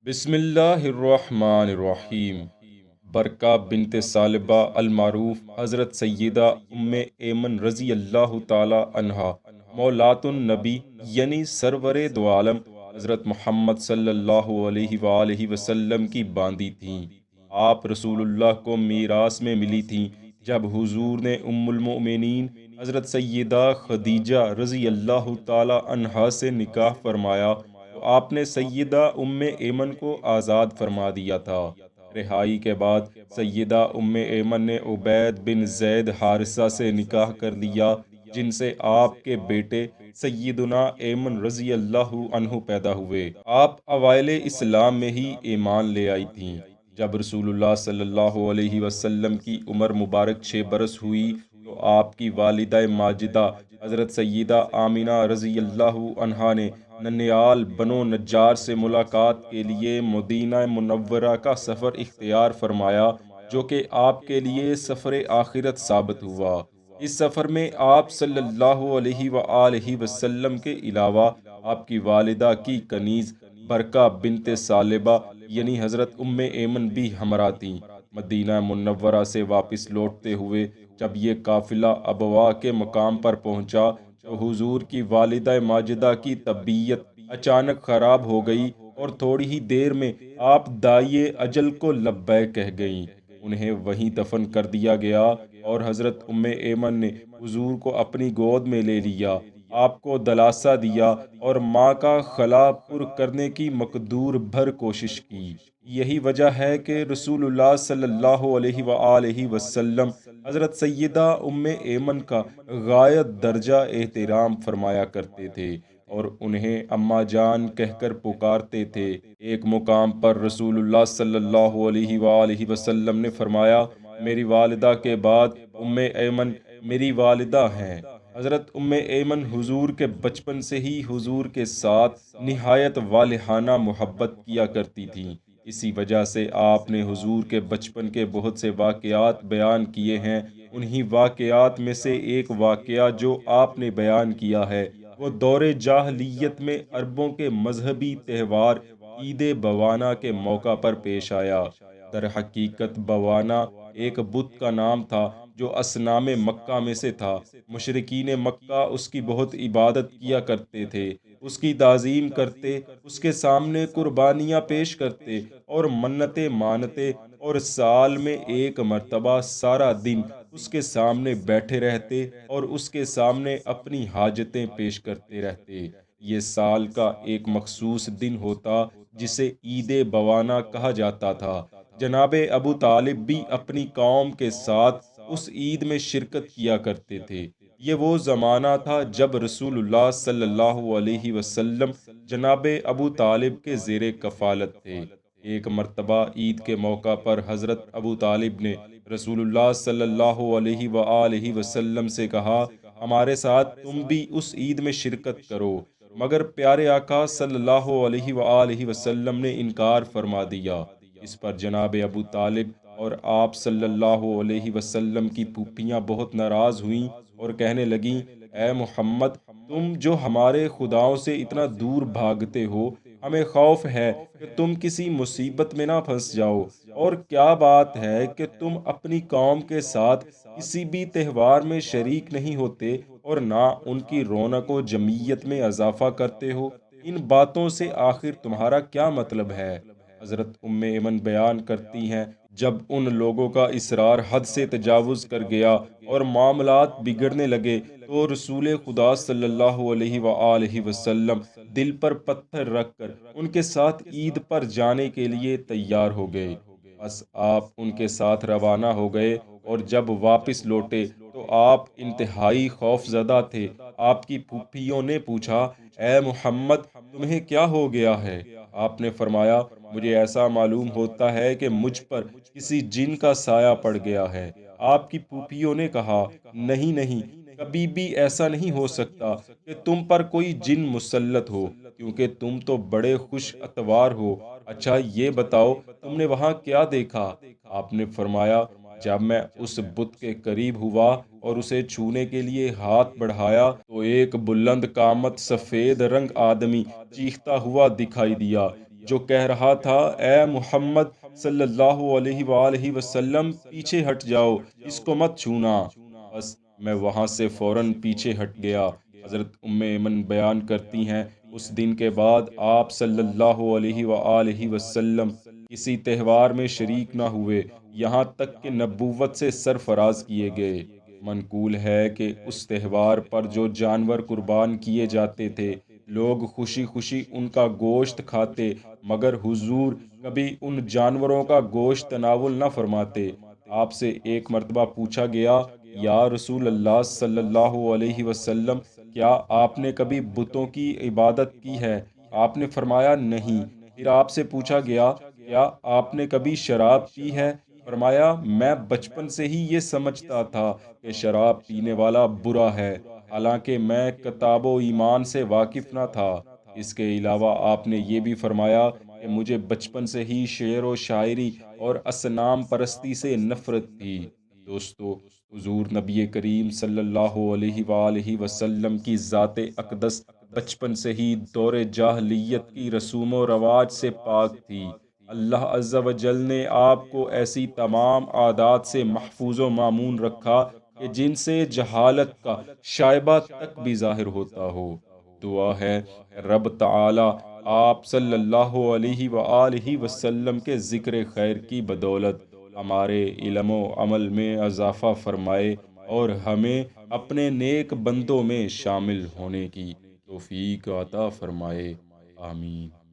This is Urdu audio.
بسم اللہ الرحمن الرحیم۔ برکہ بنت ثعلبہ المعروف حضرت سیدہ ام ایمن رضی اللہ تعالی عنہا مولات النبی یعنی سرور دو عالم حضرت محمد صلی اللہ علیہ وآلہ وسلم کی باندی تھیں۔ آپ رسول اللہ کو میراث میں ملی تھیں جب حضور نے ام المؤمنین حضرت سیدہ خدیجہ رضی اللہ تعالی عنہا سے نکاح فرمایا تو آپ نے سیدہ ام ایمن کو آزاد فرما دیا تھا۔ رہائی کے بعد سیدہ ام ایمن نے عبید بن زید حارثہ سے نکاح کر لیا، جن سے آپ کے بیٹے سیدنا ایمن رضی اللہ عنہ پیدا ہوئے۔ آپ اوائل اسلام میں ہی ایمان لے آئی تھیں۔ جب رسول اللہ صلی اللہ علیہ وسلم کی عمر مبارک 6 برس ہوئی تو آپ کی والدہ ماجدہ حضرت سیدہ آمنہ رضی اللہ عنہا نے ننیال بنو نجار سے ملاقات کے لیے مدینہ منورہ کا سفر اختیار فرمایا، جو کہ آپ کے لیے سفر آخرت ثابت ہوا۔ اس سفر میں آپ صلی اللہ علیہ وآلہ وسلم کے علاوہ آپ کی والدہ کی کنیز برکہ بنت ثعلبہ یعنی حضرت ام ایمن بھی ہمراہ تھیں۔ مدینہ منورہ سے واپس لوٹتے ہوئے جب یہ قافلہ ابواء کے مقام پر پہنچا تو حضور کی والدہ ماجدہ کی طبیعت اچانک خراب ہو گئی اور تھوڑی ہی دیر میں آپ داعیے اجل کو لبیک کہہ گئیں۔ انہیں وہیں دفن کر دیا گیا اور حضرت ام ایمن نے حضور کو اپنی گود میں لے لیا، آپ کو دلاسا دیا اور ماں کا خلا پر کرنے کی مقدور بھر کوشش کی۔ یہی وجہ ہے کہ رسول اللہ صلی اللہ علیہ وآلہ وسلم حضرت سیدہ ام ایمن کا غایت درجہ احترام فرمایا کرتے تھے اور انہیں اماں جان کہہ کر پکارتے تھے۔ ایک مقام پر رسول اللہ صلی اللہ علیہ وآلہ وسلم نے فرمایا، میری والدہ کے بعد ام ایمن میری والدہ ہیں۔ حضرت ام ایمن حضور کے بچپن سے ہی حضور کے ساتھ نہایت والہانہ محبت کیا کرتی تھیں۔ اسی وجہ سے آپ نے حضور کے بچپن کے بہت سے واقعات بیان کیے ہیں۔ انہی واقعات میں سے ایک واقعہ جو آپ نے بیان کیا ہے وہ دور جاہلیت میں عربوں کے مذہبی تہوار عید بوانہ کے موقع پر پیش آیا۔ در حقیقت بوانہ ایک بت کا نام تھا جو اصنام مکہ میں سے تھا۔ مشرکین مکہ اس کی بہت عبادت کیا کرتے تھے، اس کی تعظیم کرتے، اس کے سامنے قربانیاں پیش کرتے اور منتیں مانتے اور سال میں ایک مرتبہ سارا دن اس کے سامنے بیٹھے رہتے اور اس کے سامنے اپنی حاجتیں پیش کرتے رہتے۔ یہ سال کا ایک مخصوص دن ہوتا جسے عید بوانہ کہا جاتا تھا۔ جناب ابو طالب بھی اپنی قوم کے ساتھ اس عید میں شرکت کیا کرتے تھے۔ یہ وہ زمانہ تھا جب رسول اللہ صلی اللہ علیہ وسلم جناب ابو طالب کے زیر کفالت تھے۔ ایک مرتبہ عید کے موقع پر حضرت ابو طالب نے رسول اللہ صلی اللہ علیہ وآلہ وسلم سے کہا، ہمارے ساتھ تم بھی اس عید میں شرکت کرو، مگر پیارے آقا صلی اللہ علیہ وآلہ وسلم نے انکار فرما دیا۔ اس پر جناب ابو طالب اور آپ صلی اللہ علیہ وسلم کی پھوپھیاں بہت ناراض ہوئیں اور کہنے لگیں، اے محمد، تم جو ہمارے خداؤں سے اتنا دور بھاگتے ہو، ہمیں خوف ہے کہ تم کسی مصیبت میں نہ پھنس جاؤ، اور کیا بات ہے کہ تم اپنی قوم کے ساتھ کسی بھی تہوار میں شریک نہیں ہوتے اور نہ ان کی رونق و جمعیت میں اضافہ کرتے ہو۔ ان باتوں سے آخر تمہارا کیا مطلب ہے؟ حضرت ام ایمن بیان کرتی ہیں، جب ان لوگوں کا اصرار حد سے تجاوز کر گیا اور معاملات بگڑنے لگے تو رسول خدا صلی اللہ علیہ وآلہ وسلم دل پر پتھر رکھ کر ان کے ساتھ عید پر جانے کے لیے تیار ہو گئے۔ بس آپ ان کے ساتھ روانہ ہو گئے اور جب واپس لوٹے تو آپ انتہائی خوف زدہ تھے۔ آپ کی پھوپھیوں نے پوچھا، اے محمد، تمہیں کیا ہو گیا ہے؟ آپ نے فرمایا، مجھے ایسا معلوم ہوتا ہے کہ مجھ پر کسی جن کا سایہ پڑ گیا ہے۔ آپ کی پھوپھیوں نے کہا، نہیں نہیں، کبھی بھی ایسا نہیں ہو سکتا کہ تم پر کوئی جن مسلط ہو، کیونکہ تم تو بڑے خوش اتوار ہو۔ اچھا یہ بتاؤ تم نے وہاں کیا دیکھا؟ آپ نے فرمایا، جب میں اس بت کے قریب ہوا اور اسے چھونے کے لیے ہاتھ بڑھایا تو ایک بلند قامت سفید رنگ آدمی چیختا ہوا دکھائی دیا۔ جو کہہ رہا تھا اے محمد صلی اللہ علیہ وآلہ وسلم پیچھے ہٹ جاؤ، اس کو مت چھونا۔ بس میں وہاں سے فوراً پیچھے ہٹ گیا۔ حضرت ایمن بیان کرتی ہیں اس دن کے بعد آپ صلی اللہ علیہ وآلہ وسلم کسی تہوار میں شریک نہ ہوئے، یہاں تک کہ نبوت سے سرفراز کیے گئے۔ منقول ہے کہ اس تہوار پر جو جانور قربان کیے جاتے تھے، لوگ خوشی خوشی ان کا گوشت کھاتے، مگر حضور کبھی ان جانوروں کا گوشت تناول نہ فرماتے۔ آپ سے ایک مرتبہ پوچھا گیا، یا رسول اللہ صلی اللہ علیہ وسلم، کیا آپ نے کبھی بتوں کی عبادت کی ہے؟ آپ نے فرمایا نہیں۔ پھر آپ سے پوچھا گیا، کیا آپ نے کبھی شراب پی ہے؟ فرمایا میں بچپن سے ہی یہ سمجھتا تھا کہ شراب پینے والا برا ہے، حالانکہ میں کتاب و ایمان سے واقف نہ تھا۔ اس کے علاوہ آپ نے یہ بھی فرمایا کہ مجھے بچپن سے ہی شعر و شاعری اور اصنام پرستی سے نفرت تھی۔ دوستو، حضور نبی کریم صلی اللہ علیہ وآلہ وسلم کی ذات اقدس بچپن سے ہی دور جاہلیت کی رسوم و رواج سے پاک تھی۔ اللہ عز و جل نے آپ کو ایسی تمام عادات سے محفوظ و معمون رکھا کہ جن سے جہالت کا شائبہ تک بھی ظاہر ہوتا ہو۔ دعا ہے رب تعالی آپ صلی اللہ علیہ وآلہ وسلم کے ذکر خیر کی بدولت ہمارے علم و عمل میں اضافہ فرمائے اور ہمیں اپنے نیک بندوں میں شامل ہونے کی توفیق عطا فرمائے۔ آمین۔